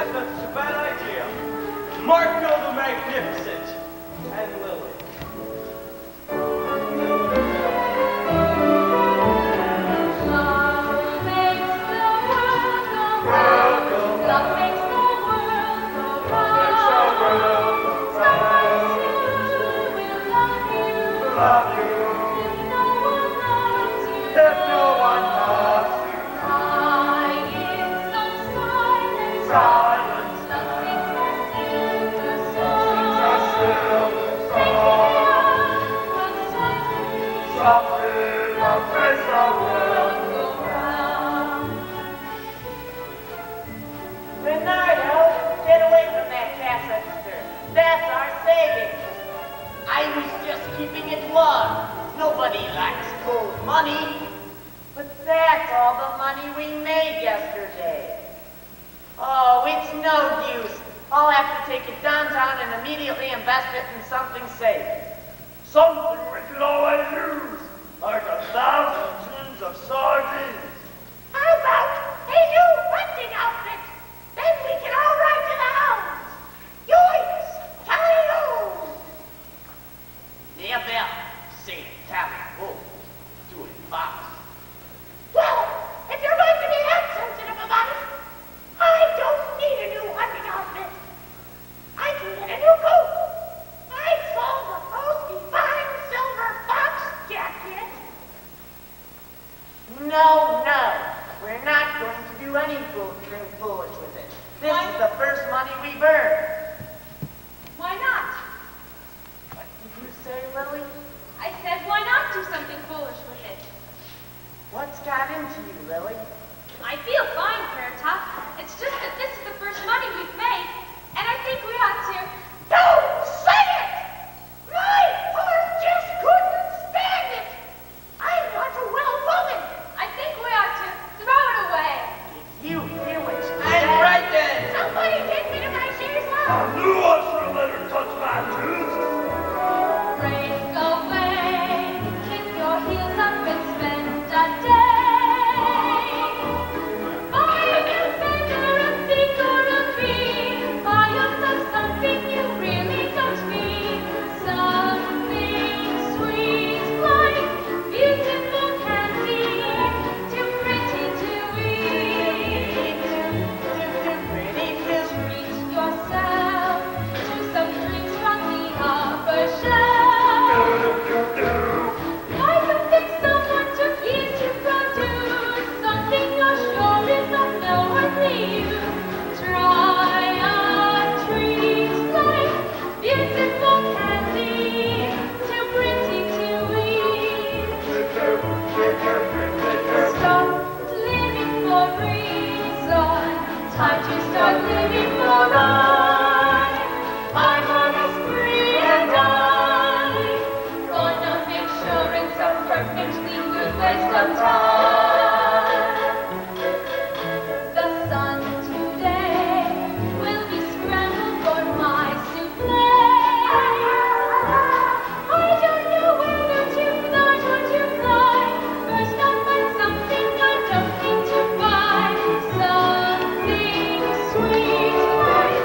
said that's a bad idea. Marco the Magnificent and Lili. Nobody likes cold money. But that's all the money we made yesterday. Oh, it's no use. I'll have to take it downtown and immediately invest it in something safe. Something we can always use, like 1,000 tins of sardines. How about a new hunting outfit? Then we can all ride to the hounds. Yoinks! Tally-ho! Never say tally-ho to a fox. Well, if you're going to be that sensitive about it, I don't need a new hunting outfit. I can get a new coat. I saw the most fine silver fox jacket. No, no. We're not going to do anything foolish with it. This is the first money we've earned. Why not? What did you say, Lili? I said, why not do something foolish with it? What's got into you, Lili? I feel fine, Bertha. It's just that this is the first money we've made, and I think we ought to... Don't say it! My heart just couldn't stand it! I'm not a well woman. I think we ought to throw it away. Did you hear what she And said? right then. Somebody take me to my Sheri's I house. knew I should have let her touch my tooth. Break away, kick your heels up and spend a day. Buy a new fender, a thing or a tree. Buy yourself something you really don't need. Something sweet like beautiful candy, too pretty to eat. Too pretty to Treat yourself to some drinks from the upper shelf. Buy something someone took years to produce, something you're sure is of no earthly use. Try a treat like beautiful candy, too pretty to eat. Stop living for reason, time to start living for right. I'm on a spree and I gonna make sure it's a perfectly good waste of time. The sun today will be scrambled for my souffle. I don't know whether to fly or to fly. First I'll find something I don't need to buy. Something sweet like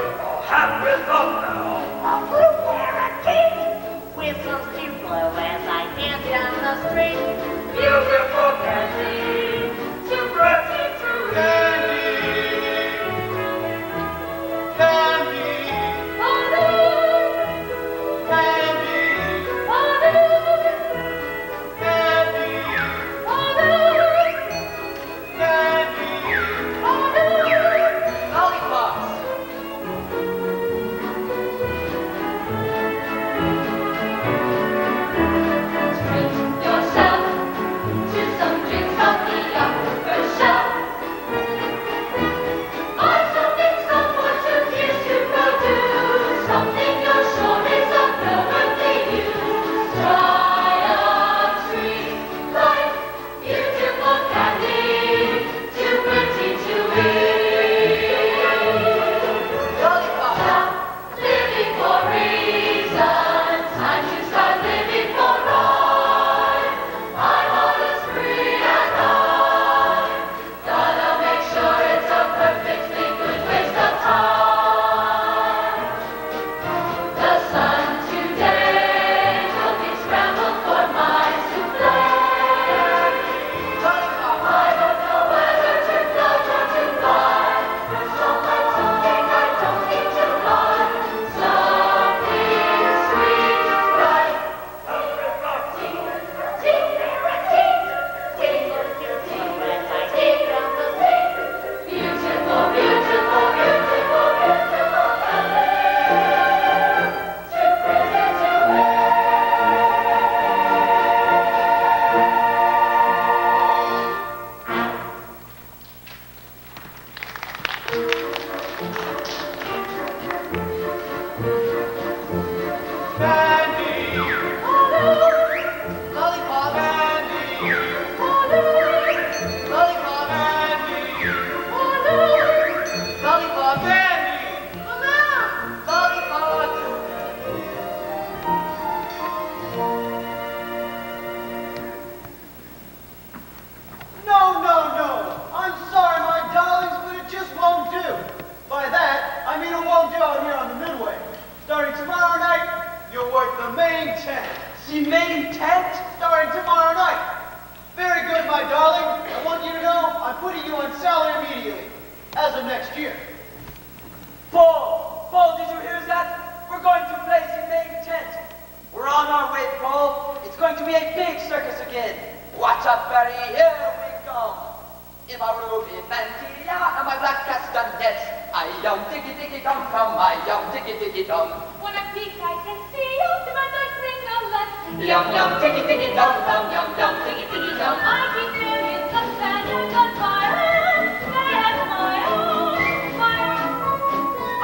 ticky, ticky, tum, tum, my yum, ticky, ticky, tum. When I peek, I can see you to my night ringolet. Yum, yum, ticky, ticky, tum, tum, yum, yum, ticky, ticky, tum. I keep millions of Spaniards on my own. That's my own, my own.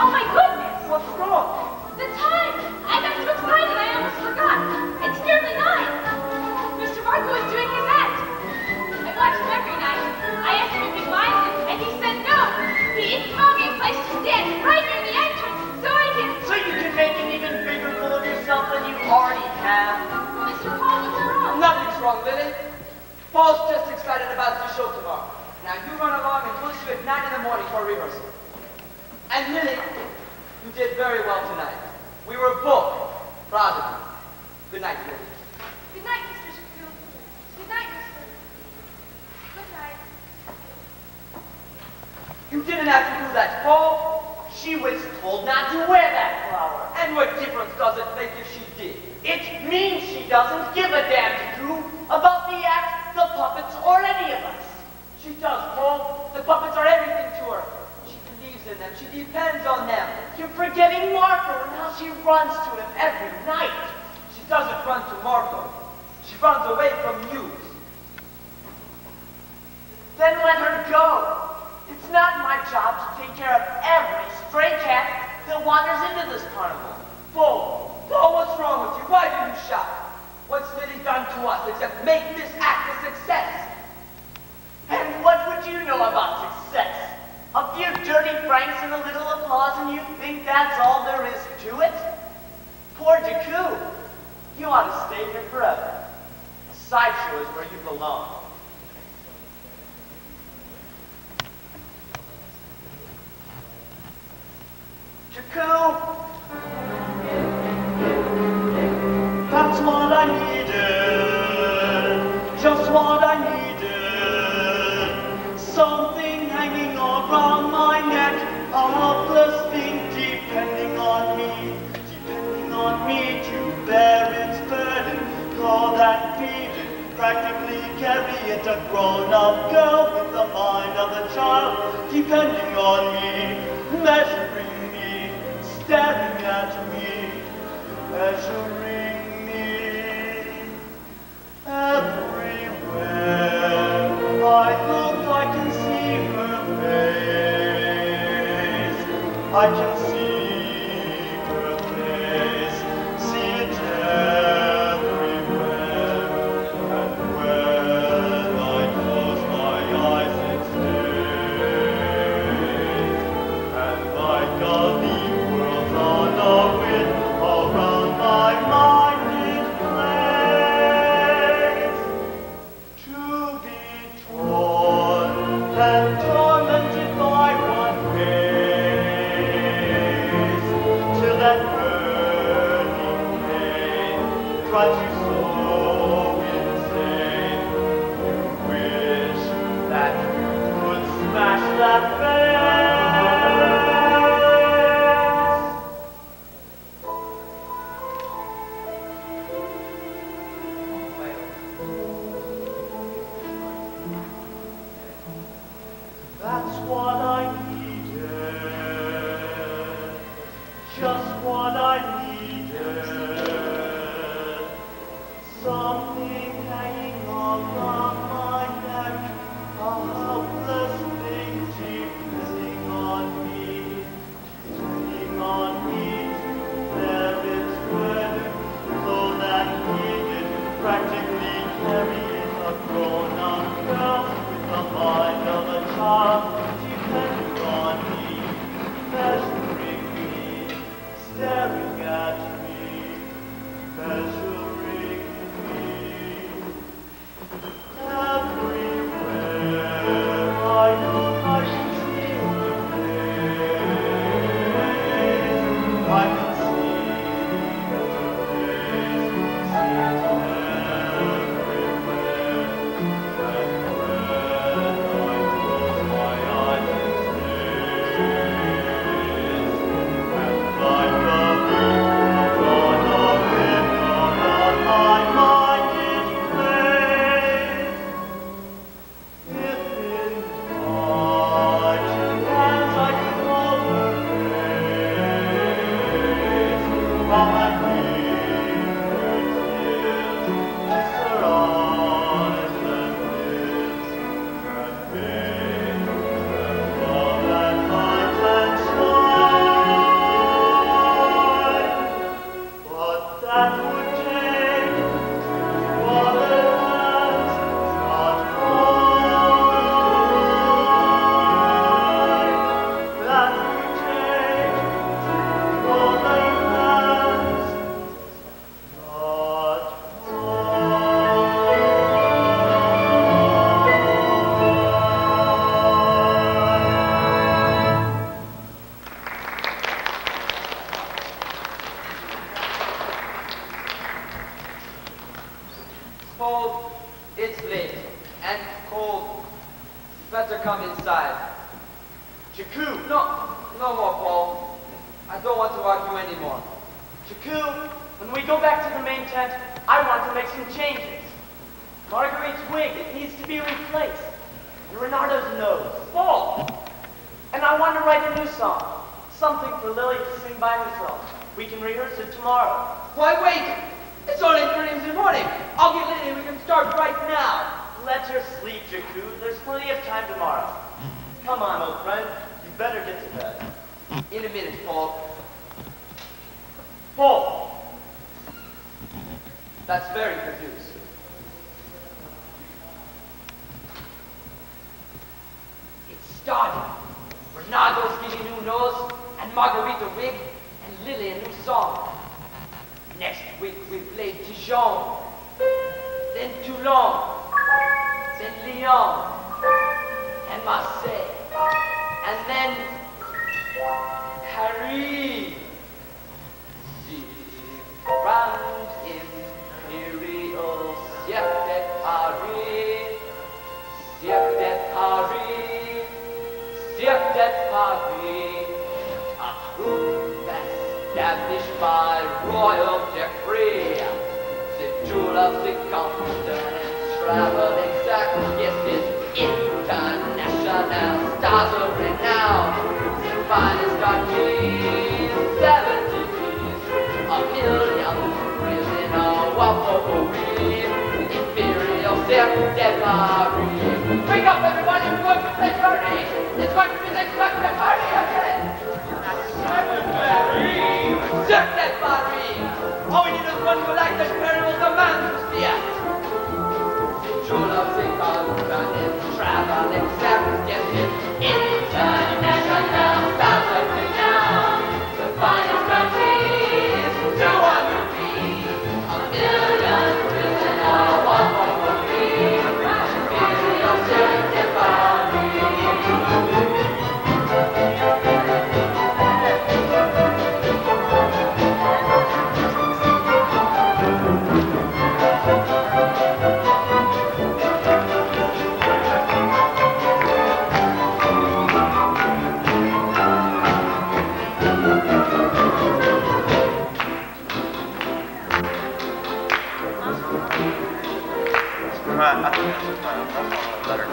Oh my goodness! What's wrong? The time! I got so excited I almost forgot. It's nearly 9. Mr. Marco is doing his act. I watch him every night. I asked him if he minds it, and he said no. He even found me a place to stand right near the entrance, so I can... So you can make an even bigger fool of yourself than you already have. Mr. Paul, what's wrong? Nothing's wrong, Lili. Paul's just excited about the show tomorrow. Now you run along and we'll see you at 9 in the morning for rehearsal. And Lili, you did very well tonight. We were both proud of you. Good night, Lili. Good night, Mr. Shakul. Good night, Mr. Good night. You didn't have to do that, Paul. She was told not to wear that flower. And what difference does it make if she did? It means she doesn't give a damn to you about the act, the puppets, or any of us. She does, Paul. The puppets are everything to her. She believes in them. She depends on them. You're forgetting Marco and how she runs to him every night. She doesn't run to Marco. She runs away from you. Then let her go. It's not my job to take care of every stray cat that wanders into this carnival. Paul, what's wrong with you? Why do you shout? What's Lili done to us except make this act a success? And what would you know about success? A few dirty francs and a little applause and you think that's all there is to it? Poor Jacquot. You ought to stay here forever. A sideshow is where you belong. Jacquot! That's what I needed, just what I needed. Something hanging around my neck, a helpless thing depending on me to bear its burden, call that beaten, practically carry it. A grown-up girl with the mind of a child, depending on me, measuring me, staring at me, measuring me. Everywhere I look, I can see her face. I can see her face, see it everywhere. And when I close my eyes, it stays. And like a leaf whirls on a wind around my mind, it plays. To be torn and tormented by one gaze, till that burning pain drives you so insane, you wish that you could smash that face. That's what I needed, just what I needed. Something hanging around my neck, a helpless thing depending on me to bear its burden, so that needed, practically carry it. A grown-up girl with the mind of a child, depending on me, measuring me, staring at come inside. Jacquot. No more, Paul. I don't want to argue anymore. Jacquot, when we go back to the main tent, I want to make some changes. Marguerite's wig, it needs to be replaced. And Renato's nose. Paul! And I want to write a new song. Something for Lili to sing by herself. We can rehearse it tomorrow. Why wait? It's only 3 in the morning. I'll get Lili. We can start right now. Let her sleep, Jacquot. There's plenty of time tomorrow. Come on, old friend. You better get to bed. In a minute, Paul. Paul! That's very good news. It's starting. Renado's getting a new nose, and Marguerite a wig, and Lili a new song. Next week we play Dijon, then Toulon, then Lyon, and Marseille, and then Paris. The Grand Imperial Cirque de Paris, Cirque de Paris, Cirque de Paris, a group established by royal decree. The jewel of the continent, traveling circus, yes, it's international. Stars of renown, the finest artists, 70 a million degrees in a waffle Imperial Cirque de Paris. Wake up, everybody! We're going to play Carnival! It's going to be the Cirque de Paris again! Cirque de Paris! Cirque de Paris! All we need is one who likes the Carnival command to see us! Jewel of the continent, traveling circus, yes, it's international. Stars of renown, the finest countries, 200 feet, a million prison, a waffle Imperial Cirque de Paris. I think that's better.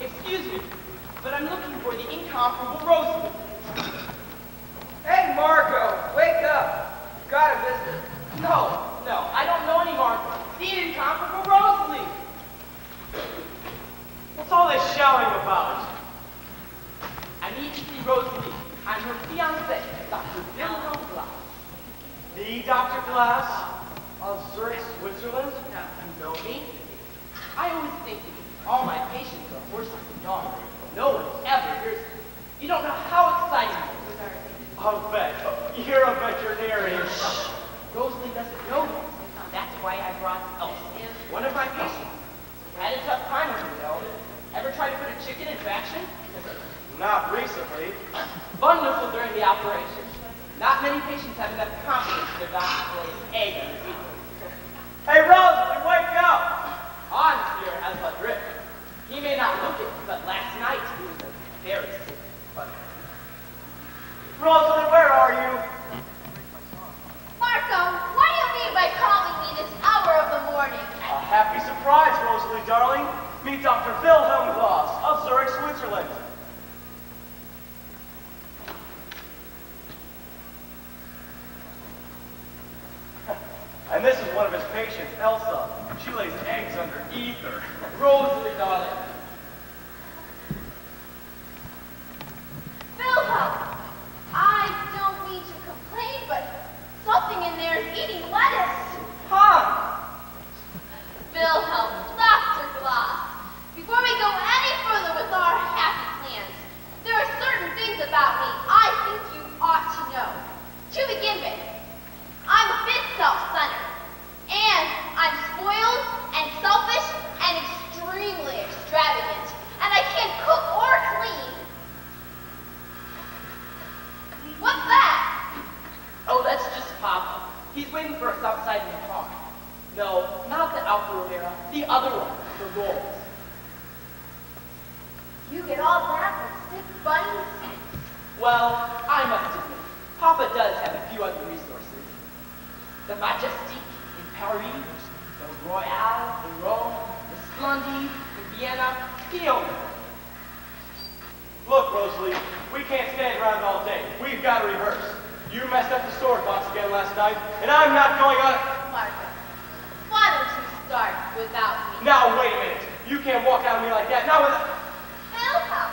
Excuse me, but I'm looking for the incomparable Rosalie. Hey, Marco, wake up. You got a visitor. No, I don't know any Marco. The incomparable Rosalie. all this shouting about? I need to see Rosalie. I'm her fiancé, Dr. Bill Glass. The Dr. Glass of Zurich, Switzerland? You know me? I always think all my patients are horses and dogs. No one ever hears me. You don't know how exciting it is. I'll bet. You're a veterinarian. Rosalie doesn't know me. That's why I brought Elsa, one of my patients. Had a tough time with her, though. Ever try to put a chicken in traction? Not recently. Wonderful during the operation. Not many patients have enough confidence in their doctor to lay an egg on their feet. Hey, Rosalie, wake up! Hans here has a drip. He may not look it, but last night he was a very sick button. Rosalie, where are you? Marco, what do you mean by calling me this hour of the morning? A happy surprise, Rosalie, darling. Meet Dr. Wilhelm Glass of Zurich, Switzerland. And this is one of his patients, Elsa. She lays eggs under ether. Rosalie, darling. Wilhelm, I don't mean to complain, but something in there is eating lettuce. Han! Wilhelm, Dr. Glass, before we go any further with our happy plans, there are certain things about me I think you ought to know. To begin with, I'm a bit self-centered, and I'm spoiled and selfish and extremely extravagant, and I can't cook or clean. What's that? Oh, that's just Papa. He's waiting for us outside in the car. No, not the Alfa Romero, the other one, the Rolls. You get all that with 6 bunnies? Well, I must admit, Papa does have a few other resources. The Majestic in Paris, the Royale in Rome, the Splendide in Vienna, he owns them. Look, Rosalie, we can't stand around all day. We've got to rehearse. You messed up the sword box again last night, and I'm not going on. Marco, why don't you start without me? Now, wait a minute. You can't walk out on me like that. Now, Wilhelm,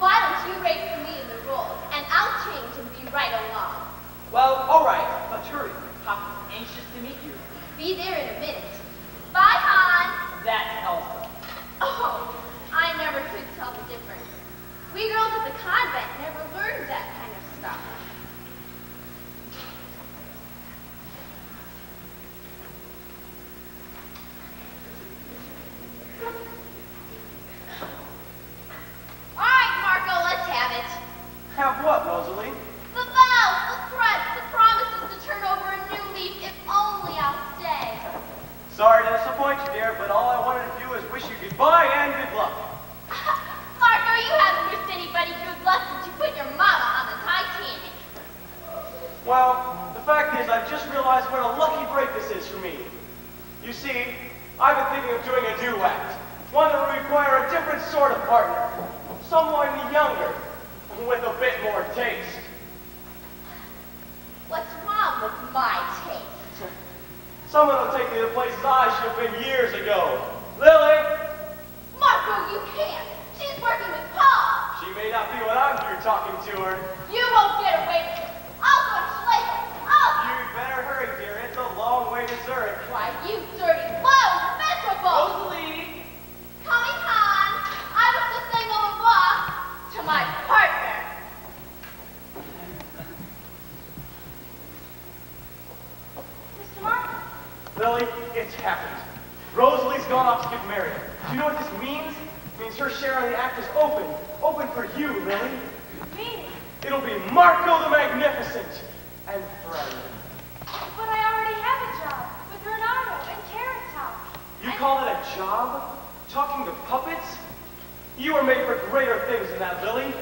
why don't you wait for me in the roll, and I'll change and be right along. well, all right, but hurry. Papa's anxious to meet you. Be there in a minute. Bye, Han. That's Elsa. Oh, I never could tell the difference. We girls at the convent never learned that kind of stuff. All right, Marco, let's have it. Have what, Rosalie? The vows, the threats, the promises to turn over a new leaf if only I'll stay. Sorry to disappoint you, dear, but all I wanted to do is wish you goodbye and good luck. Marco, you haven't wished anybody good luck since you put your mama on the Titanic. Well, the fact is, I've just realized what a lucky break this is for me. You see, I've been thinking of doing a duet. One that would require a different sort of partner. Someone younger, with a bit more taste. What's wrong with my taste? Someone will take me to places I should have been years ago. Lili! Marco, you can't. She's working with Paul. She may not be what I'm here talking to her. You won't get away with it. I'll go to Schlegel. You'd better hurry, dear. It's a long way to Cirque. Why, you dirty, low, miserable. Rosalie! Coming, Han. I was just saying au revoir to my partner. Mr. Marco. Lili, it's happened. Rosalie's gone off to get married. Do you know what this means? It means her share on the act is open. Open for you, Lili. Me? It'll be Marco the Magnificent and friend. But I already have a job with Renato and Carrot Top. You call it a job? Talking to puppets? You were made for greater things than that, Lili.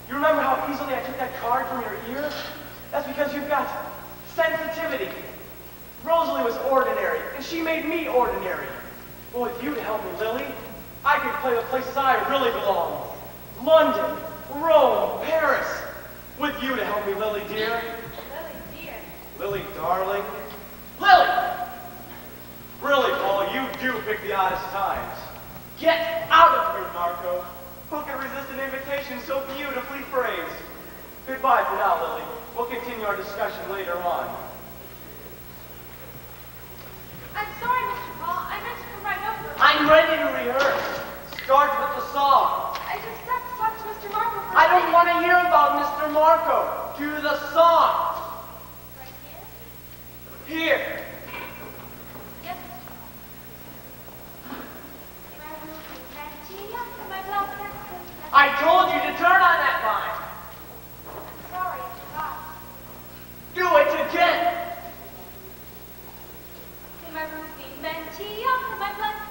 You remember how easily I took that card from your ear? That's because you've got sensitivity. Rosalie was ordinary, and she made me ordinary. But with you to help me, Lili, I could play the places I really belong. London, Rome, Paris. With you to help me, Lili, dear. Lily, dear. Lili, darling. Lili! Really, Paul, you do pick the oddest times. Get out of here, Marco. Who can resist an invitation so beautifully phrased? Goodbye for now, Lili. We'll continue our discussion later on. I'm sorry, Mr. Paul. I meant to come right over. I'm ready to rehearse. Start with the song. I just have to talk to Mr. Marco for I don't want to hear about Mr. Marco. Do the song. Right here? Here. Yes, Mr. Paul. In my room is Mantilla, and my blouse is I told you to turn on that line. sorry, I forgot. Do it again. In my room is Mantilla, and my blouse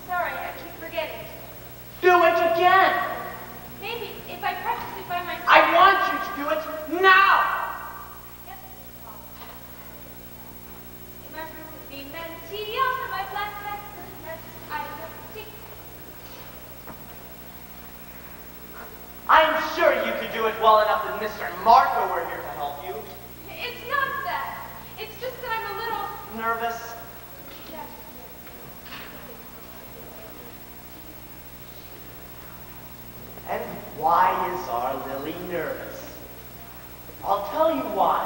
sorry, I keep forgetting. Do it again. Maybe if I practice it by myself. I want you to do it now. Yes, Mr. Paul. In my room is Mantilla, and my black I just Ticky. I'm sure you could do it well enough that Mr. Marco were here to help you. It's not that. It's just that I'm a little... Nervous? Yes. And why is our Lili nervous? I'll tell you why.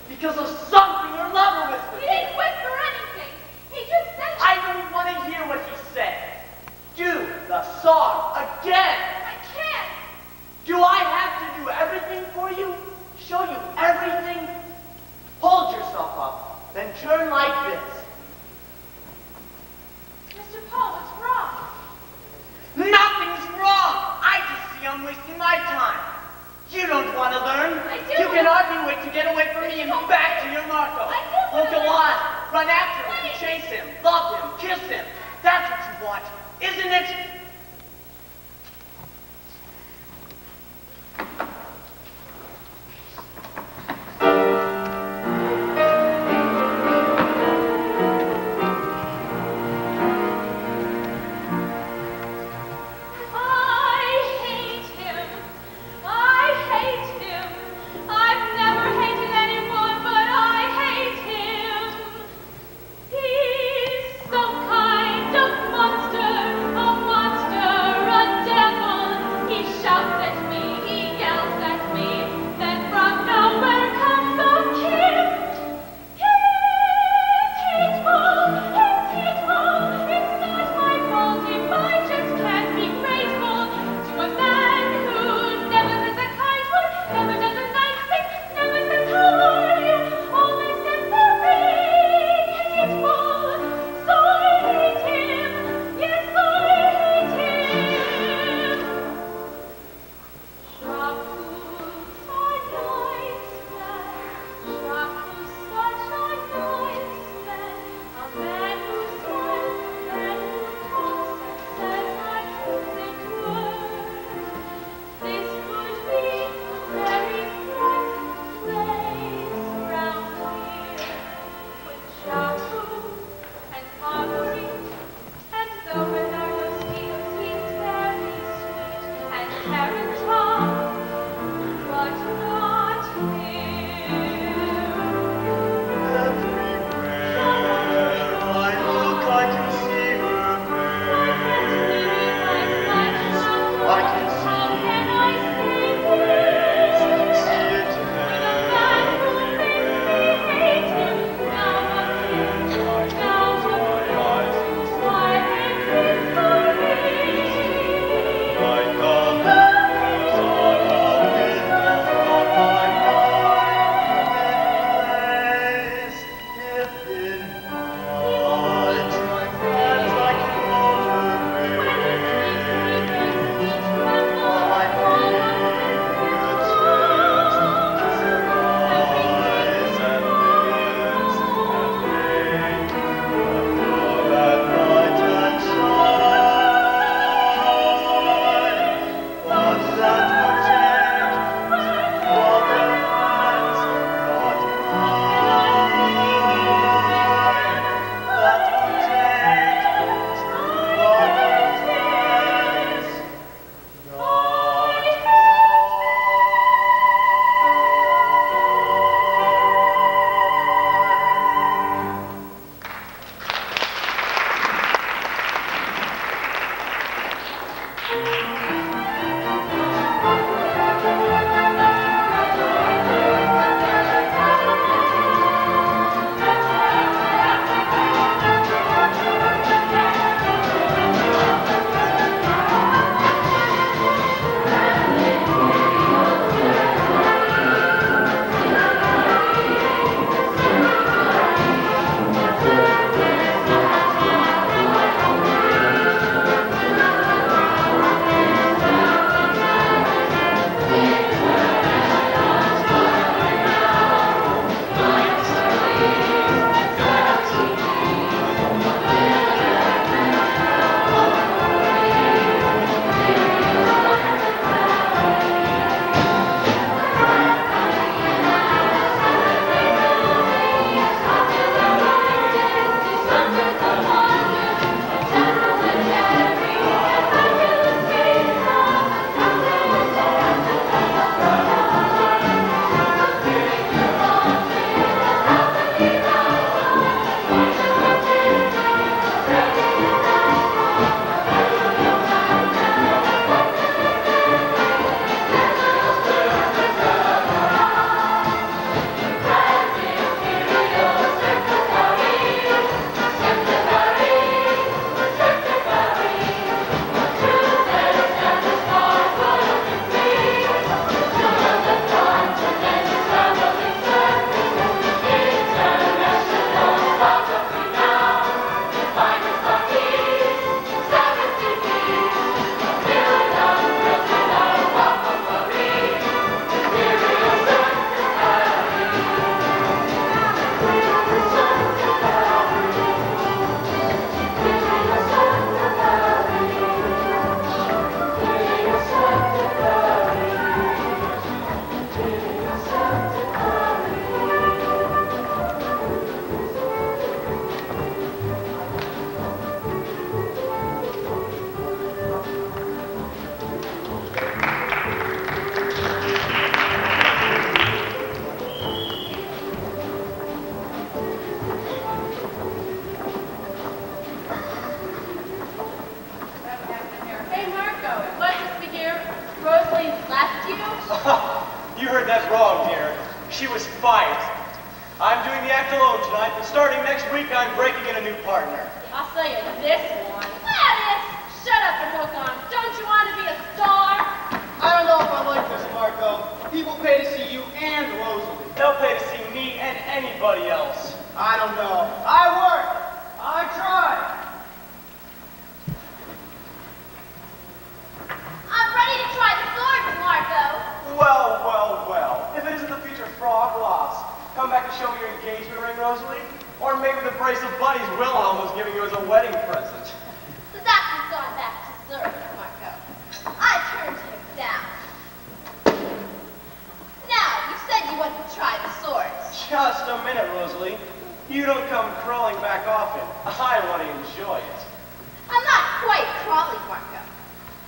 Because of something her lover whispered. He didn't whisper anything. He just said... I don't want to hear what he said. Do the song again. I can't. Do I have to do everything for you? Show you everything? Hold yourself up, then turn like this. Mr. Paul, what's wrong? Nothing's wrong. I just see I'm wasting my time. You don't want to learn. I do. You can argue it to get away from me and back to your Marco. I do Well, wanna go learn. on. Run after him, Please. chase him, love him, kiss him. That's what you want, isn't it? left you? You heard that wrong, dear. She was fired. I'm doing the act alone tonight, but starting next week, I'm breaking in a new partner. I'll say it this one. Gladys, shut up and hook on. Don't you want to be a star? I don't know if I like this, Marco. People pay to see you and Rosalie. They'll pay to see me and anybody else. I don't know. I work. I try. I'm ready to try the sword, Marco. Well, well, well. If it isn't the future frog loss, come back to show me your engagement ring, Rosalie? Or maybe the brace of bunnies Wilhelm was giving you as a wedding present. So that's what's gone back to Cirque, Marco. I turned him down. Now, you said you wanted to try the swords. Just a minute, Rosalie. You don't come crawling back often. I want to enjoy it. I'm not quite crawling, Marco.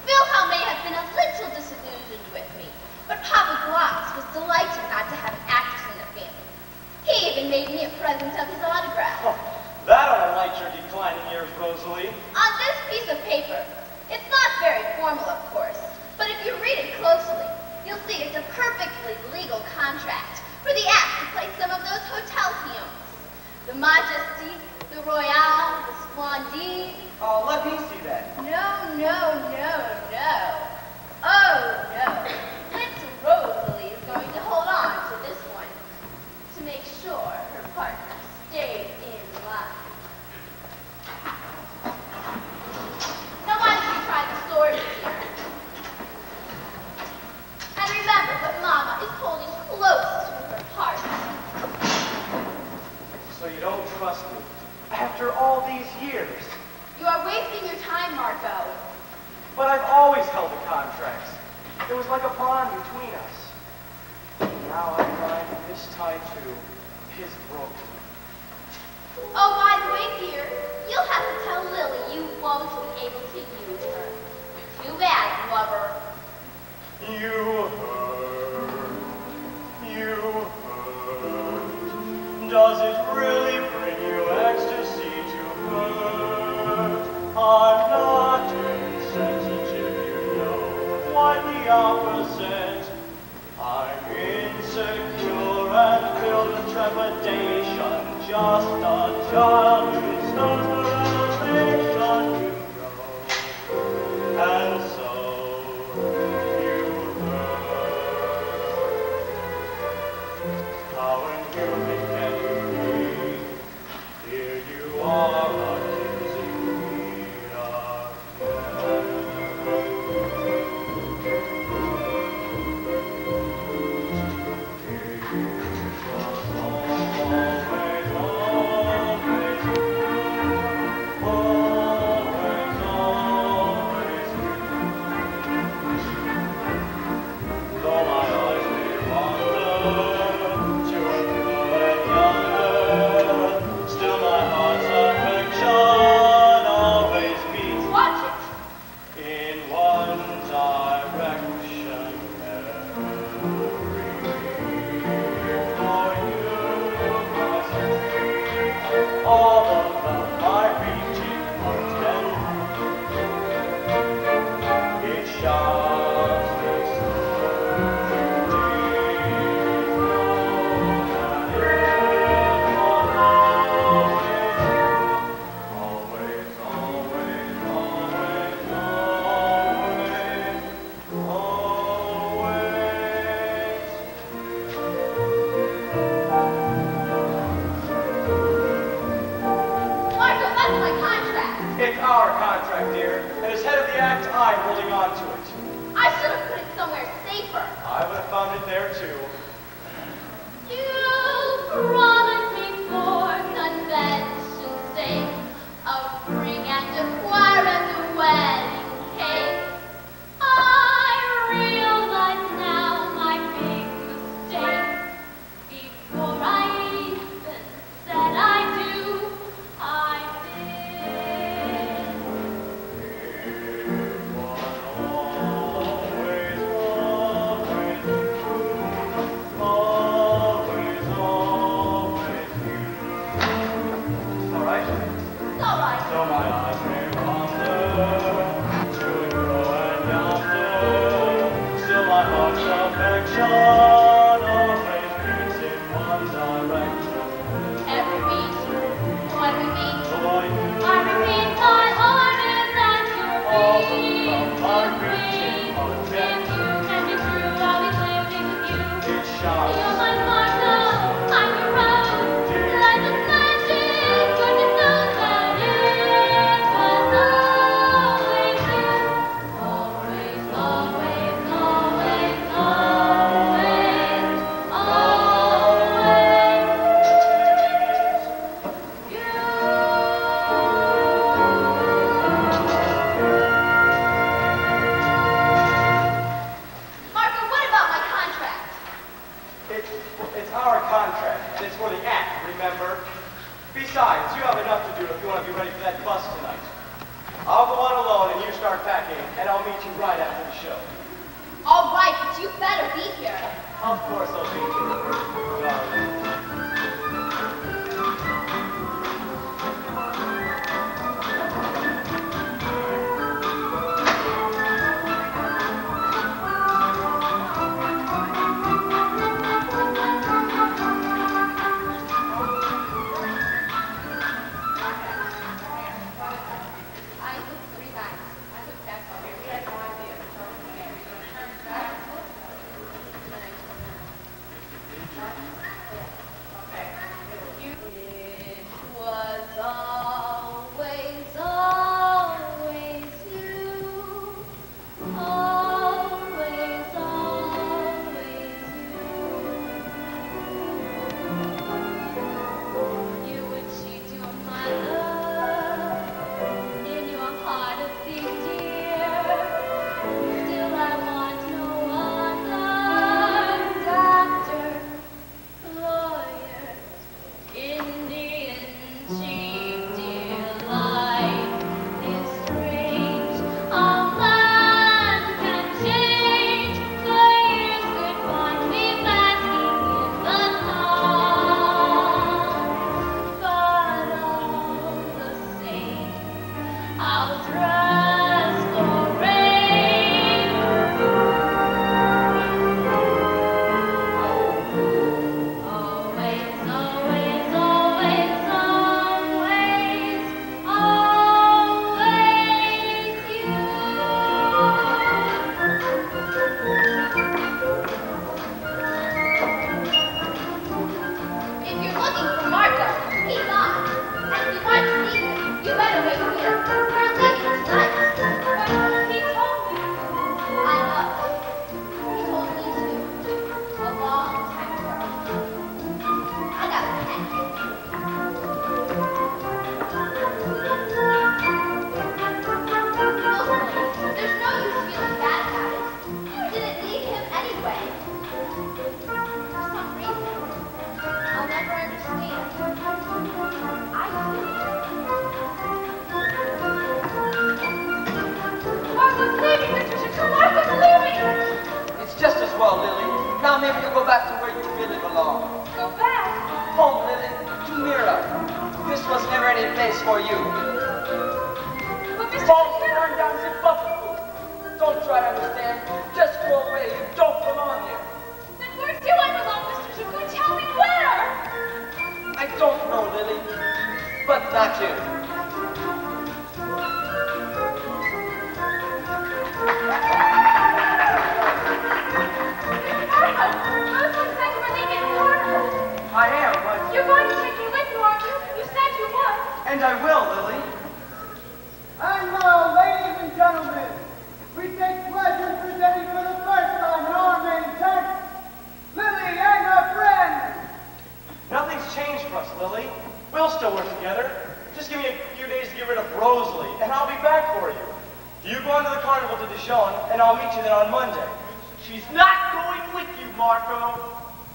Wilhelm may have been a little disillusioned with me, but Papa Gloss was delighted not to have an actress in the family. He even made me a present of his autograph. Oh, that ought to light your declining years, Rosalie. On this piece of paper, it's not very formal, of course, but if you read it closely, you'll see it's a perfectly legal contract for the act to play some of those hotel hymns. The Majesty, the Royale, the Splendide. Oh, let me see that. No, no, no, no. Oh, no. Little Rosalie is going to hold on to this one to make sure her partner stays in line. Now why don't you try the sword here? And remember what Mama is holding close to her heart. So you don't trust me after all these years. You are wasting your time, Marco. But I've always held the contracts. It was like a bond between us. Now I find this tie too is broken. Oh, by the way, dear, you'll have to tell Lili you won't be able to use her. Too bad, lover. You hurt. You hurt. Does it really bring you ecstasy to hurt? I'm not insensitive, you know. Quite the opposite. I'm insecure and filled with trepidation. Just a child who's not for elevation, you know. And so you hurt. How inhuman can you be? Here you are accusing me again. It was always, always Dijon always beats in one direction. Every beat, what we meet, For you, I repeat, my heart is at your all feet. from our reaching on With deck. you can be true, I'll be living with you. It's sharp. You're my Marco, I'm your rose. Life is magic, but you know that it was always you. Always, always, always, always, always you. Marco, what about my contract? It's our contract, and it's for the act, remember? Besides, you have enough to do if you want to be ready for that bus tonight. I'll go on alone and you start packing, and I'll meet you right after the show. All right, but you better be here. Of course I'll be here, darling. I looked 3 times. I took that from here. We had no idea. It was always, always you. Always, always you. You would cheat your mother in your heart of thieves, dear. Still I want no other doctor, lawyer, Indian chief, dear. Life is strange. A man can change. The years could find me basking in the sun. But all the same, I'll dress for rain. Always, always, always, always, always you. If you're looking for Marco, he's on. And if you want to see him, you better wait here. We're leaving tonight. But he told me. I know. He told me too. A long time ago. I got a pen. Rosalie, there's no use feeling bad about it. You didn't need him anyway. For some reason, I'll never understand. I do. Marco's leaving, Mr. Jacquot. Marco's leaving. It's just as well, Lili. Now maybe you'll go back to where you really belong. Go back. Home, Lili, to Mira. This was never any place for you. But Mr. Paul, Jacquot. turn down some bucket food. Don't try to understand. Just go away. You don't belong here. Then where do I belong, Mr. Jacquot? Tell me where. I don't know, Lili, but not here. Marco, Rosalie said you were leaving Carnival. I am, but... You're going to take me with you, aren't you? You said you would. And I will, Lily. And now, ladies and gentlemen, we take pleasure in presenting for the first time in our main tent, Lili and her friends. Nothing's changed for us, Lily. We'll still work together. Just give me a few days to get rid of Rosalie, and I'll be back for you. You go on to the Carnival to Dijon, and I'll meet you there on Monday. She's not going with you, Marco.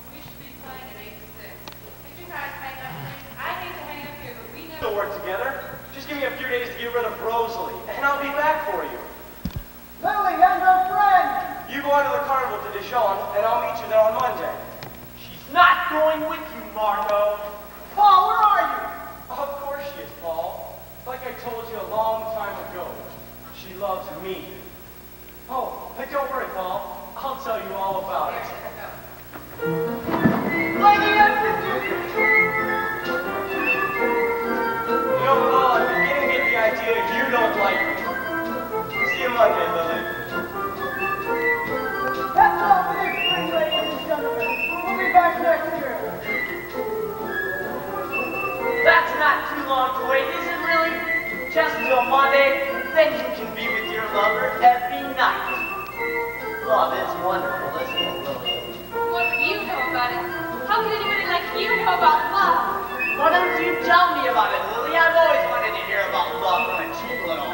We should be playing at 8 to 6. Could you guys hang up, please? I hate to hang up here, but we We'll never... still work together. Just give me a few days to get rid of Rosalie, and I'll be back for you. Lili and her friends. You go on to the Carnival to Dijon, and I'll meet you there on Monday. She's not going with you, Marco. Paul, where are you? Of course she is, Paul. Like I told you a long time ago, she loves me. Oh, but don't worry, Paul. I'll tell you all about it. love is wonderful, isn't it, Lili? What do you know about it? How can anybody like you know about love? Why don't you tell me about it, Lili? I've always wanted to hear about love from a cheap little.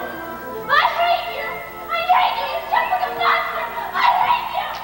I hate you! I hate you, you stupid monster! I hate you!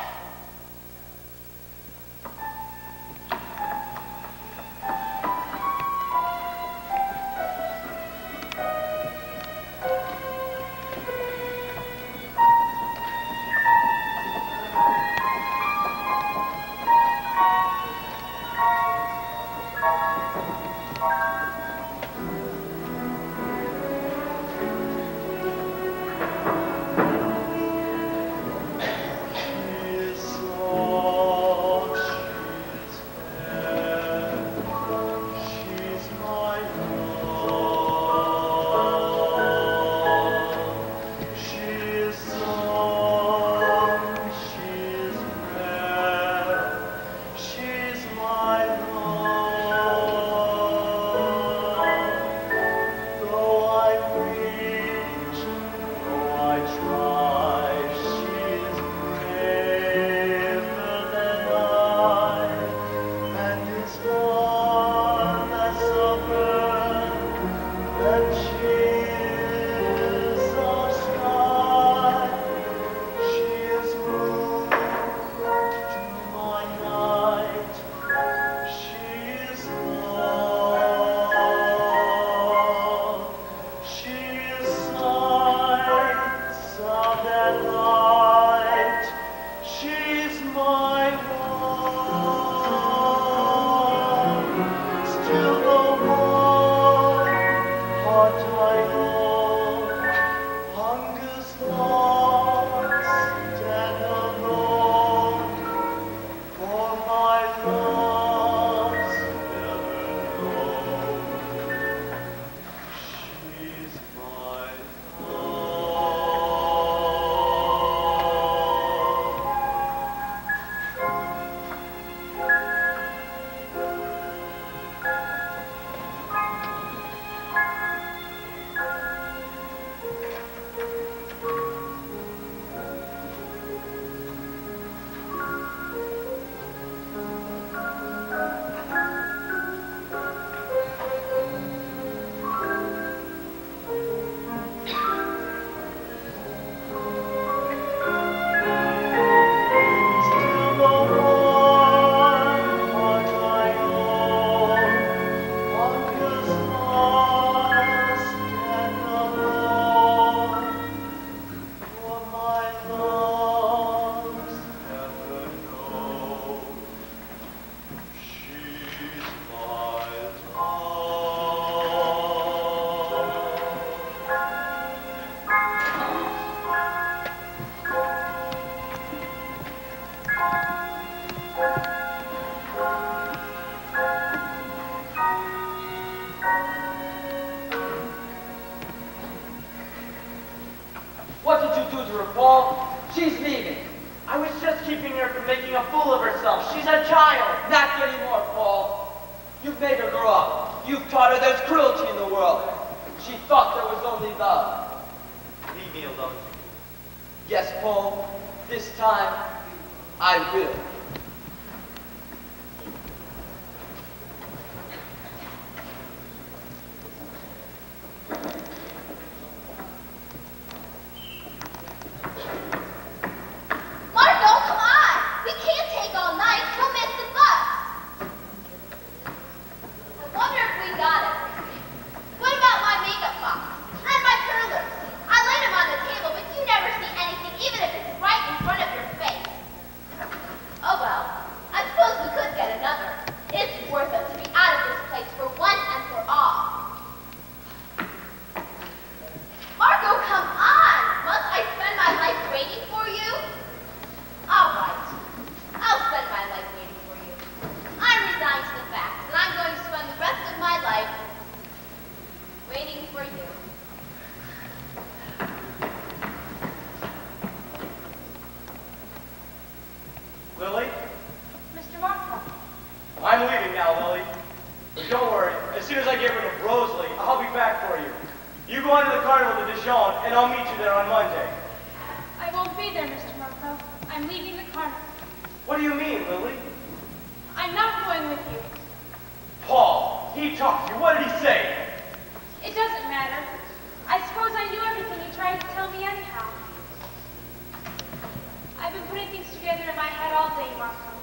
What did you do to her, Paul? She's leaving. I was just keeping her from making a fool of herself. She's a child. Not anymore, Paul. You've made her grow up. You've taught her there's cruelty in the world. She thought there was only love. Leave me alone. Yes, Paul. This time, I will. Lili? Mr. Martha. I'm leaving now, Lili. But don't worry, as soon as I get rid of Rosalie, I'll be back for you. You go on to the Carnival to Dijon, and I'll meet you there on Monday. I won't be there, Mr. Martha. I I'm leaving the carnival. What do you mean, Lili? I'm not going with you. Paul, he talked to you. What did he say? It doesn't matter. I suppose I knew everything he tried to tell me anyhow. I've been putting things together in my head all day, Marco.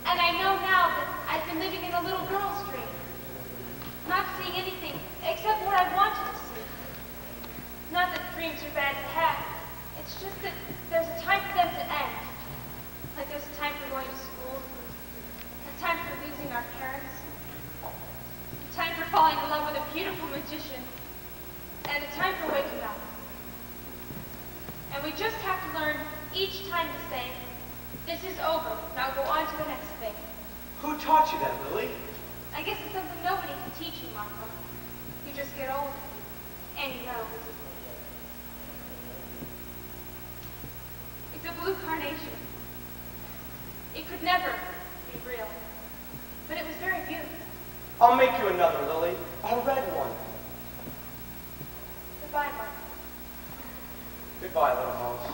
And I know now that I've been living in a little girl's dream. Not seeing anything except what I wanted to see. Not that dreams are bad to have. It's just that there's a time for them to end. Like there's a time for going to school, a time for losing our parents, a time for falling in love with a beautiful magician, and a time for waking up. And we just have to learn each time to say, this is over, now go on to the next thing. Who taught you that, Lili? I guess it's something nobody can teach you, Marco. You just get older, and you know. It's a blue carnation. It could never be real, but it was very beautiful. I'll make you another, Lili. A red one. Goodbye, Marco. Goodbye, little mouse.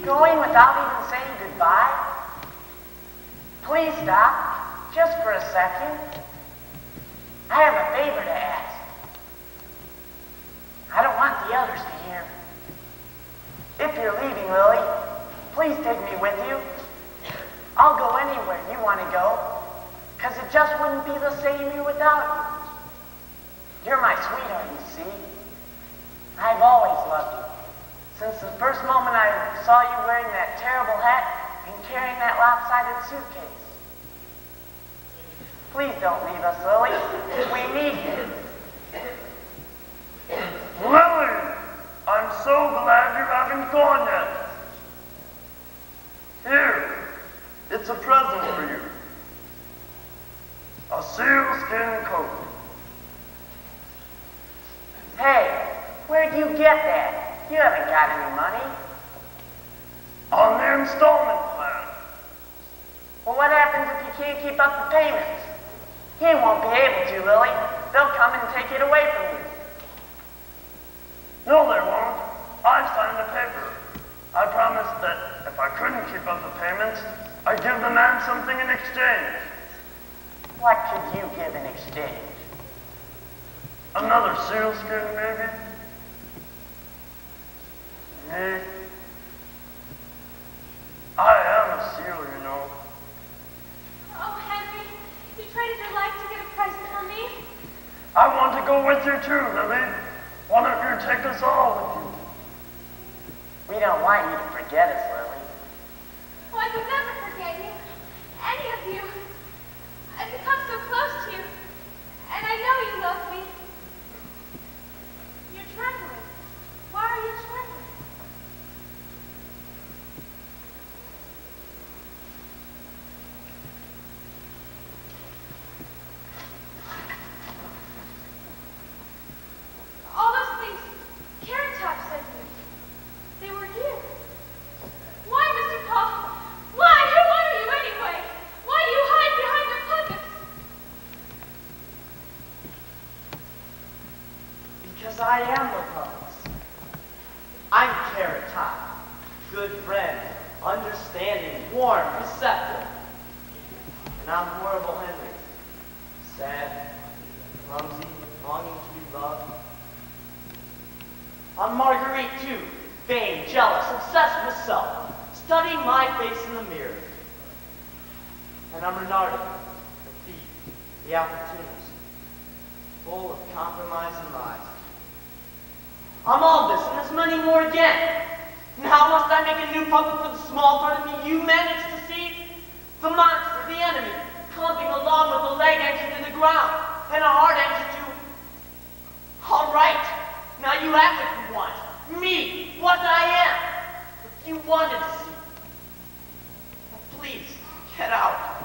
Going without even saying goodbye? Please stop, just for a second. I have a favor to ask. I don't want the others to hear me. If you're leaving, Lili, please take me with you. I'll go anywhere you want to go, because it just wouldn't be the same here without you. You're my sweetheart, you see. I've always loved you. Since the first moment I saw you wearing that terrible hat and carrying that lopsided suitcase. Please don't leave us, Lili. We need you. Lili! I'm so glad you haven't gone yet. Here, it's a present for you. A sealskin coat. Hey, where'd you get that? You haven't got any money. On the installment plan. Well, what happens if you can't keep up the payments? He won't be able to, Lili. They'll come and take it away from you. No, they won't. I've signed the paper. I promised that if I couldn't keep up the payments, I'd give the man something in exchange. What could you give in exchange? Another sealskin, maybe? Me? I am a seal, you know. Oh, Henry, you traded your life to get a present for me? I want to go with you too, Lili. Why don't you take us all with you? We don't want you to forget us, Lili. Oh, I could never forget you. Any of you. I've become so close to you. And I know you love me. You're trembling. Why are you trembling? All those things Carrot Top said to me, they were here. Why, Mr. Paul? Why? Who are you anyway? Why do you hide behind the puppets? Because I am the puppets. I'm Carrot Top, good friend, understanding, warm, receptive. And I'm horrible Henry, sad, clumsy, longing to be loved. I'm Marguerite too, vain, jealous, obsessed with self, studying my face in the mirror. And I'm Renardo, the thief, the opportunist, full of compromise and lies. I'm all this and this many more again. Now must I make a new puppet for the small part of me you managed to see? The monster, the enemy, clumping along with a leg engine in the ground and a heart engine too. All right, now you have what you want. Me, what I am. What you wanted to see. Please, get out.